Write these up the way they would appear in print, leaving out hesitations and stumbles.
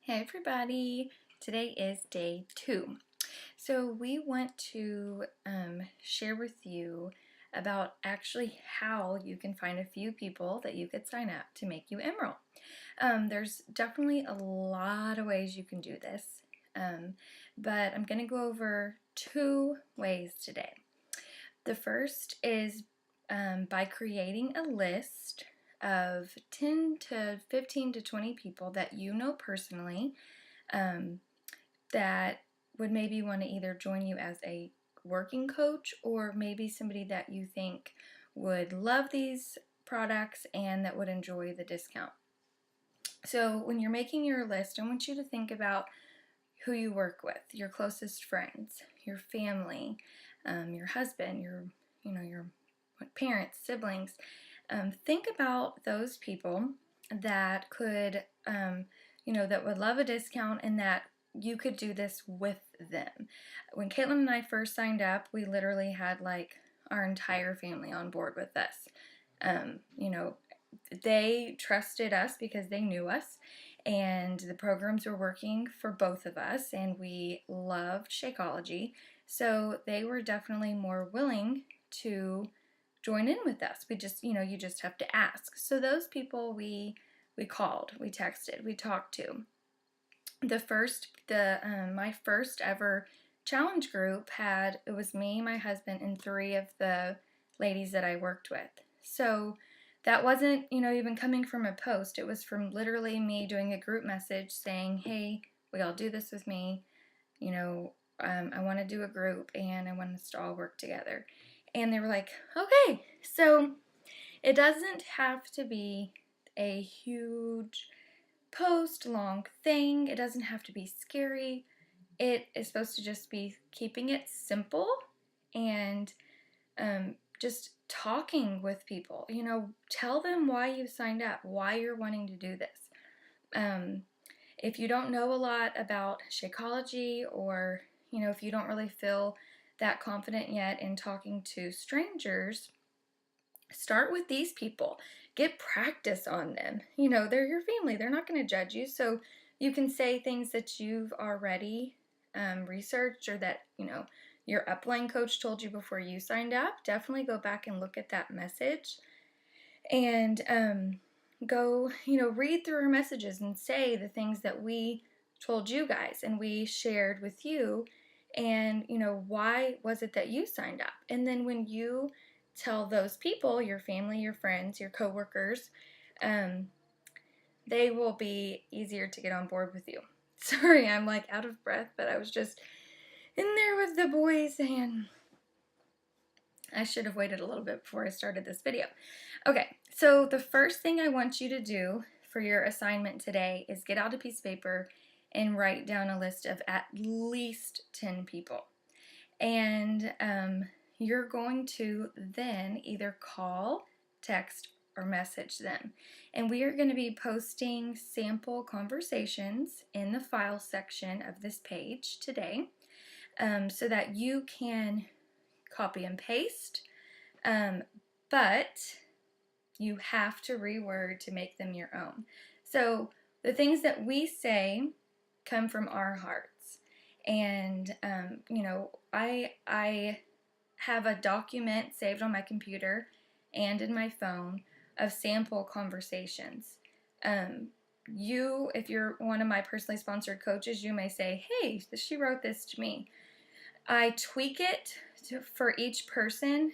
Hey everybody! Today is day 2. So we want to share with you about actually how you can find a few people that you could sign up to make you Emerald. There's definitely a lot of ways you can do this, but I'm going to go over 2 ways today. The first is by creating a list of 10 to 15 to 20 people that you know personally that would maybe want to either join you as a working coach or maybe somebody that you think would love these products and that would enjoy the discount. So when you're making your list, I want you to think about who you work with, your closest friends, your family, your husband, your parents, siblings. Think about those people that could, that would love a discount and that you could do this with them. When Caitlin and I first signed up, we literally had like our entire family on board with us. They trusted us because they knew us and the programs were working for both of us and we loved Shakeology. So they were definitely more willing to join in with us. We just, you just have to ask. So those people we called, we texted, we talked to. My first ever challenge group it was me, my husband, and 3 of the ladies that I worked with. So that wasn't, even coming from a post. It was from literally me doing a group message saying, hey, we all do this with me. I want to do a group and I want us to all work together. And they were like, okay. So it doesn't have to be a huge post, long thing. It doesn't have to be scary. It is supposed to just be keeping it simple and just talking with people. Tell them why you signed up, why you're wanting to do this. If you don't know a lot about Shakeology, or if you don't really feel that confident yet in talking to strangers, start with these people. Get practice on them. They're your family. They're not going to judge you. So you can say things that you've already researched, or that, your upline coach told you before you signed up. Definitely go back and look at that message and go, read through our messages and say the things that we told you guys and we shared with you. And, why was it that you signed up? And then when you tell those people, your family, your friends, your coworkers, they will be easier to get on board with you. Sorry, I'm like out of breath, but I was just in there with the boys and I should have waited a little bit before I started this video. Okay, so the first thing I want you to do for your assignment today is get out a piece of paper and write down a list of at least 10 people. And you're going to then either call, text, or message them. And we are going to be posting sample conversations in the file section of this page today, so that you can copy and paste, but you have to reword to make them your own. So the things that we say come from our hearts. And, I have a document saved on my computer and in my phone of sample conversations. If you're one of my personally sponsored coaches, you may say, hey, she wrote this to me. I tweak it for each person,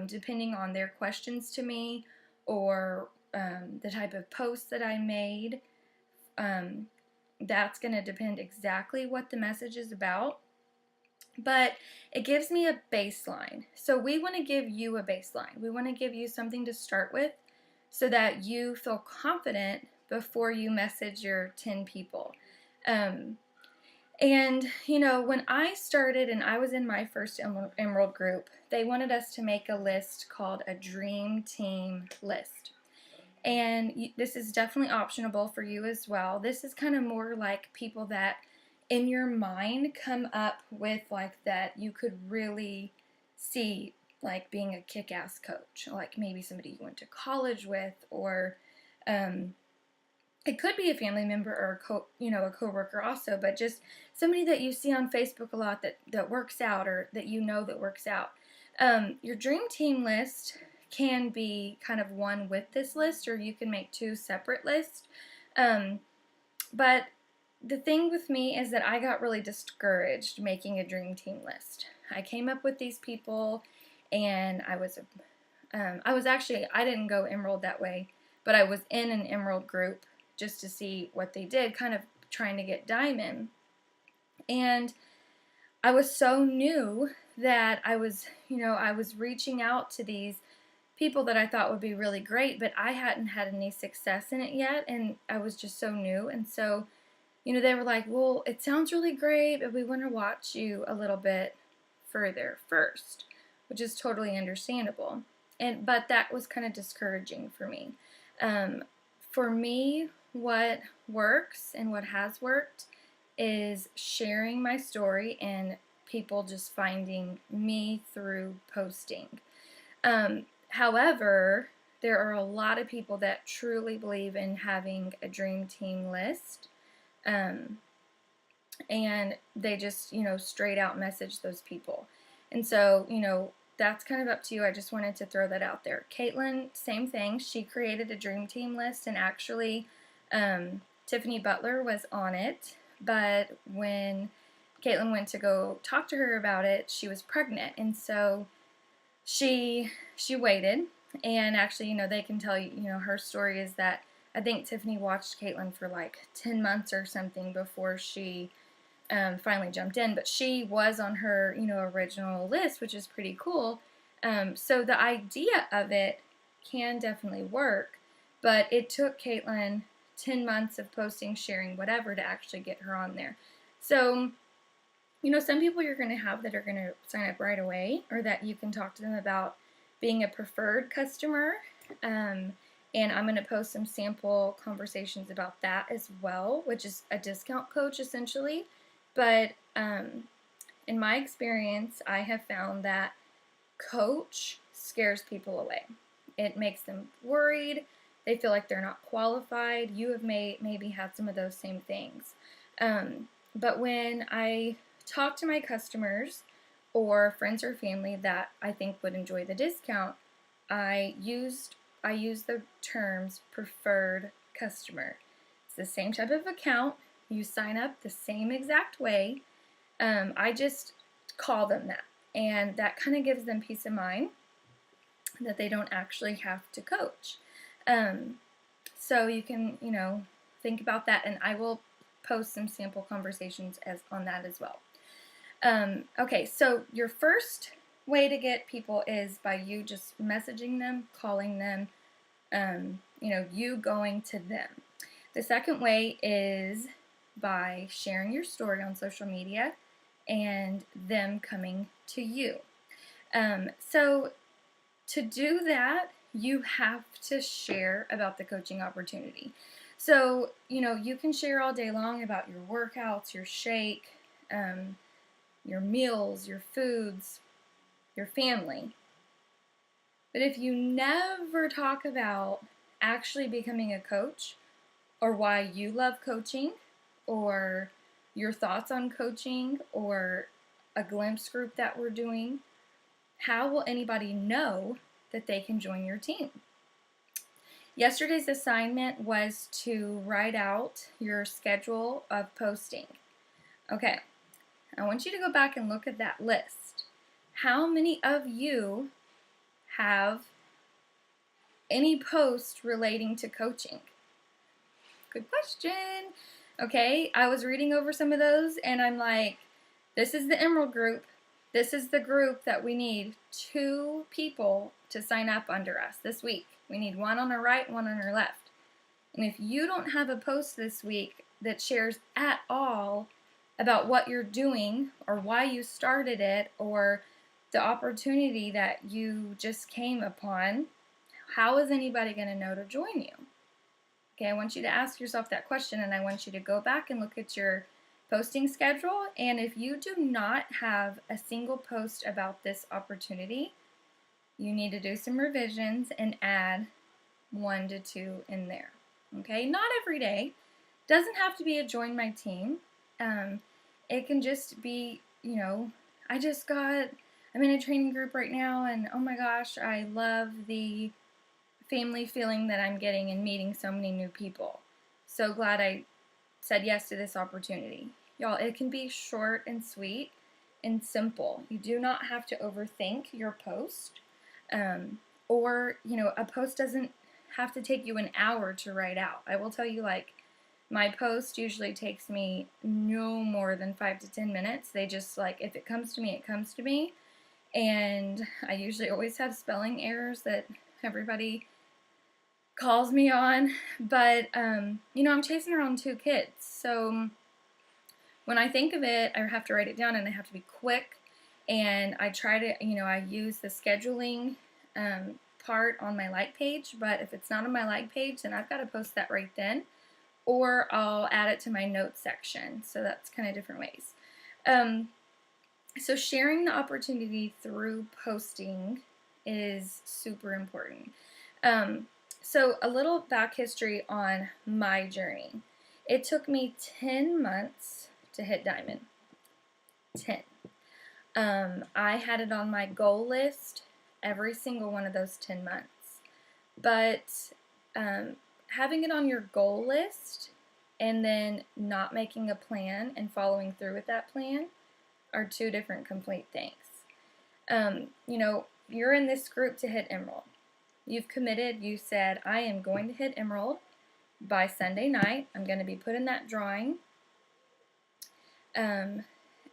depending on their questions to me or the type of post that I made. That's going to depend exactly what the message is about. But it gives me a baseline. So we want to give you a baseline. We want to give you something to start with so that you feel confident before you message your 10 people. And, when I started and I was in my first Emerald group, they wanted us to make a list called a Dream Team list. And this is definitely optional for you as well. This is kind of more like people that in your mind come up with like that you could really see like being a kick-ass coach, like maybe somebody you went to college with, or It could be a family member or a coworker also, but just somebody that you see on Facebook a lot that works out, or that that works out. Your dream team list can be kind of one with this list, or you can make two separate lists. Um, but the thing with me is that I got really discouraged making a dream team list. I came up with these people, and I was actually, I didn't go Emerald that way, but I was in an Emerald group just to see what they did, kind of trying to get Diamond. And I was so new that I was reaching out to these people that I thought would be really great, but I hadn't had any success in it yet, and I was just so new. And so, they were like, well, it sounds really great, but we want to watch you a little bit further first, which is totally understandable. But that was kind of discouraging for me. For me, what works and what has worked is sharing my story and people just finding me through posting. However, there are a lot of people that truly believe in having a dream team list. And they just, straight out message those people. And so, that's kind of up to you. I just wanted to throw that out there. Caitlin, same thing. She created a dream team list, and actually, Tiffany Butler was on it. But when Caitlin went to go talk to her about it, she was pregnant, and so she waited. And actually, they can tell you, her story is that I think Tiffany watched Caitlin for like 10 months or something before she finally jumped in, but she was on her, original list, which is pretty cool. So the idea of it can definitely work, but it took Caitlin 10 months of posting, sharing, whatever, to actually get her on there. So, some people you're going to have that are going to sign up right away, or that you can talk to them about being a preferred customer. And I'm going to post some sample conversations about that as well, which is a discount coach essentially. But in my experience, I have found that coach scares people away. It makes them worried. They feel like they're not qualified. You have maybe had some of those same things. But when I talk to my customers or friends or family that I think would enjoy the discount, I use the terms preferred customer. It's the same type of account. You sign up the same exact way. I just call them that. And that kind of gives them peace of mind that they don't actually have to coach. So you can, think about that. And I will post some sample conversations on that as well. Okay, so your first way to get people is by you just messaging them, calling them, you going to them. The second way is by sharing your story on social media and them coming to you. So to do that, you have to share about the coaching opportunity. So, you can share all day long about your workouts, your shake, your meals, your foods, your family. But if you never talk about actually becoming a coach, or why you love coaching, or your thoughts on coaching, or a glimpse group that we're doing, how will anybody know that they can join your team? Yesterday's assignment was to write out your schedule of posting. Okay, I want you to go back and look at that list. How many of you have any post relating to coaching? Good question. Okay, I was reading over some of those, and I'm like, this is the Emerald group. This is the group that we need 2 people to sign up under us this week. We need one on our right, one on our left. And if you don't have a post this week that shares at all about what you're doing, or why you started it, or the opportunity that you just came upon, how is anybody going to know to join you? Okay, I want you to ask yourself that question, and I want you to go back and look at your posting schedule. And if you do not have a single post about this opportunity, you need to do some revisions and add 1 to 2 in there. Okay, not every day. Doesn't have to be a join my team. Um, it can just be, I'm in a training group right now, and oh my gosh, I love the family feeling that I'm getting and meeting so many new people. So glad I said yes to this opportunity. Y'all, it can be short and sweet and simple. You do not have to overthink your post. A post doesn't have to take you an hour to write out. I will tell you, like, my post usually takes me no more than 5 to 10 minutes. They just, like, if it comes to me, it comes to me. And I usually always have spelling errors that everybody calls me on. But, I'm chasing around 2 kids. So when I think of it, I have to write it down and I have to be quick. And I try to, I use the scheduling part on my like page. But if it's not on my like page, then I've got to post that right then. Or I'll add it to my notes section. So that's kind of different ways. So sharing the opportunity through posting is super important. So a little back history on my journey. It took me 10 months to hit diamond. 10. I had it on my goal list every single one of those 10 months. But having it on your goal list and then not making a plan and following through with that plan are 2 different complete things. You're in this group to hit Emerald. You've committed, you said, I am going to hit Emerald by Sunday night. I'm going to be put in that drawing. I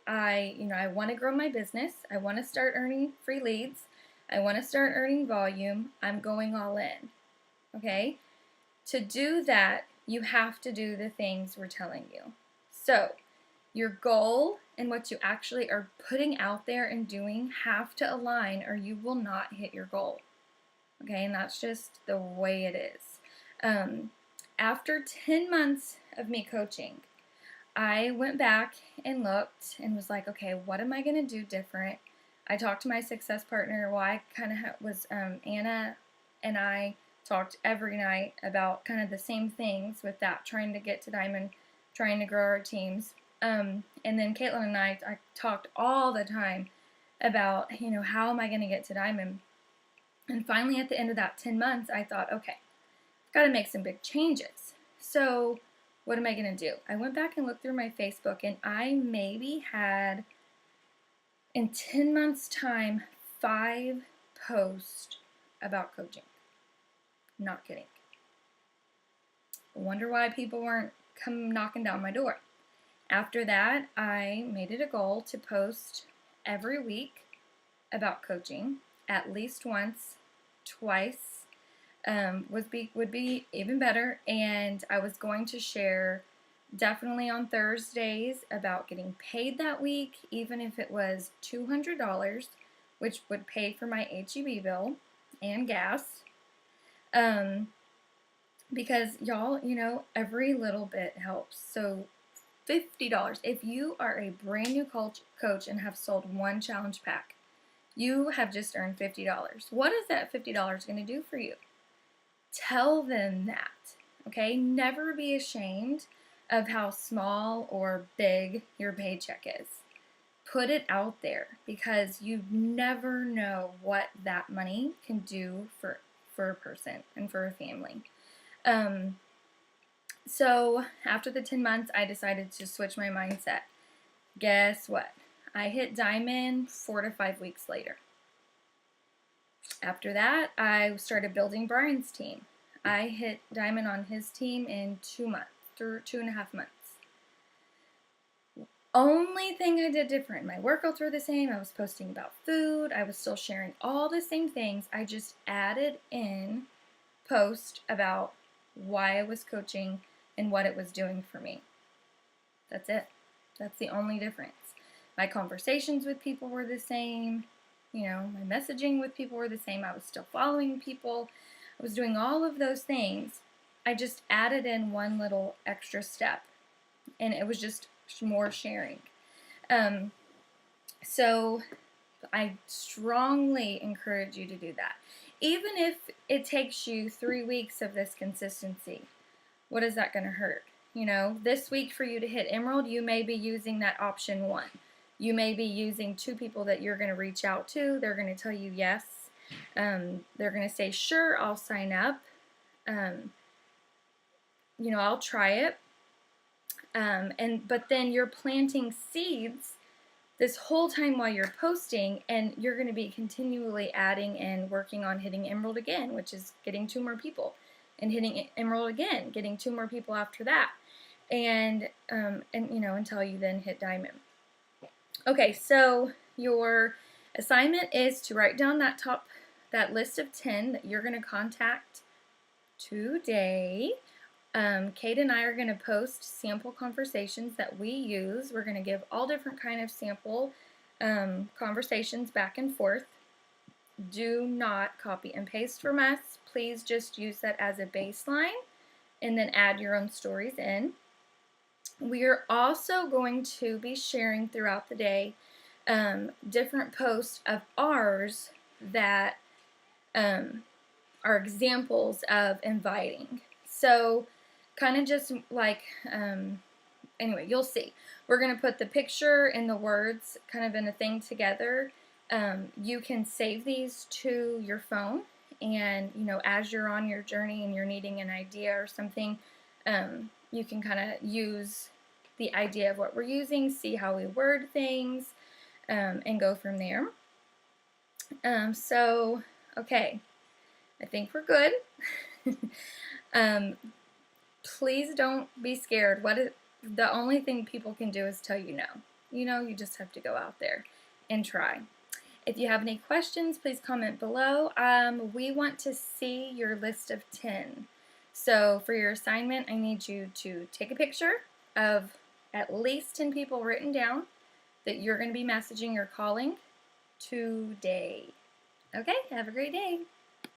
want to grow my business. I want to start earning free leads. I want to start earning volume. I'm going all in. Okay? To do that, you have to do the things we're telling you. So, your goal and what you actually are putting out there and doing have to align or you will not hit your goal. Okay, and that's just the way it is. After 10 months of me coaching, I went back and looked and was like, okay, what am I going to do different? I talked to my success partner. Well, I kind of was, Anna and I talked every night about kind of the same things with that, trying to get to diamond, trying to grow our teams. And then Caitlin and I talked all the time about, how am I going to get to diamond? And finally, at the end of that 10 months, I thought, okay, I've got to make some big changes. So what am I going to do? I went back and looked through my Facebook, and I maybe had, in 10 months' time, 5 posts about coaching. Not kidding. I wonder why people weren't come knocking down my door. After that, I made it a goal to post every week about coaching, at least once, twice, would be even better. And I was going to share definitely on Thursdays about getting paid that week, even if it was $200, which would pay for my HEB bill and gas. Because y'all, every little bit helps. So $50. If you are a brand new coach and have sold 1 challenge pack, you have just earned $50. What is that $50 going to do for you? Tell them that, okay? Never be ashamed of how small or big your paycheck is. Put it out there because you never know what that money can do for a person and for a family. So after the 10 months, I decided to switch my mindset. Guess what? I hit diamond 4 to 5 weeks later. After that, I started building Brian's team. I hit diamond on his team in 2 months, through 2.5 months. Only thing I did different, my workouts were the same. I was posting about food. I was still sharing all the same things. I just added in post about why I was coaching and what it was doing for me. That's it. That's the only difference. My conversations with people were the same. My messaging with people were the same. I was still following people. I was doing all of those things. I just added in one little extra step, and it was just more sharing. So I strongly encourage you to do that. Even if it takes you 3 weeks of this consistency, what is that going to hurt? You know, this week for you to hit Emerald, you may be using that option 1. You may be using 2 people that you're going to reach out to. They're going to tell you yes. They're going to say, sure, I'll sign up. You know, I'll try it. But then you're planting seeds this whole time while you're posting, and you're going to be continually adding and working on hitting Emerald again, which is getting 2 more people, and hitting Emerald again, getting 2 more people after that, and you know, until you then hit Diamond. Okay, so your assignment is to write down that list of 10 that you're going to contact today. Kate and I are going to post sample conversations that we use. We're going to give all different kind of sample conversations back and forth. Do not copy and paste from us. Please just use that as a baseline and then add your own stories in. We are also going to be sharing throughout the day different posts of ours that are examples of inviting. So kind of just like, anyway, you'll see. We're going to put the picture and the words kind of in a thing together. You can save these to your phone, and, you know, as you're on your journey and you're needing an idea or something, you can kind of use the idea of what we're using, see how we word things, and go from there. So, okay, I think we're good. Please don't be scared. The only thing people can do is tell you no. You know, you just have to go out there and try. If you have any questions, please comment below. We want to see your list of 10. So for your assignment, I need you to take a picture of at least 10 people written down that you're going to be messaging or calling today. Okay, have a great day.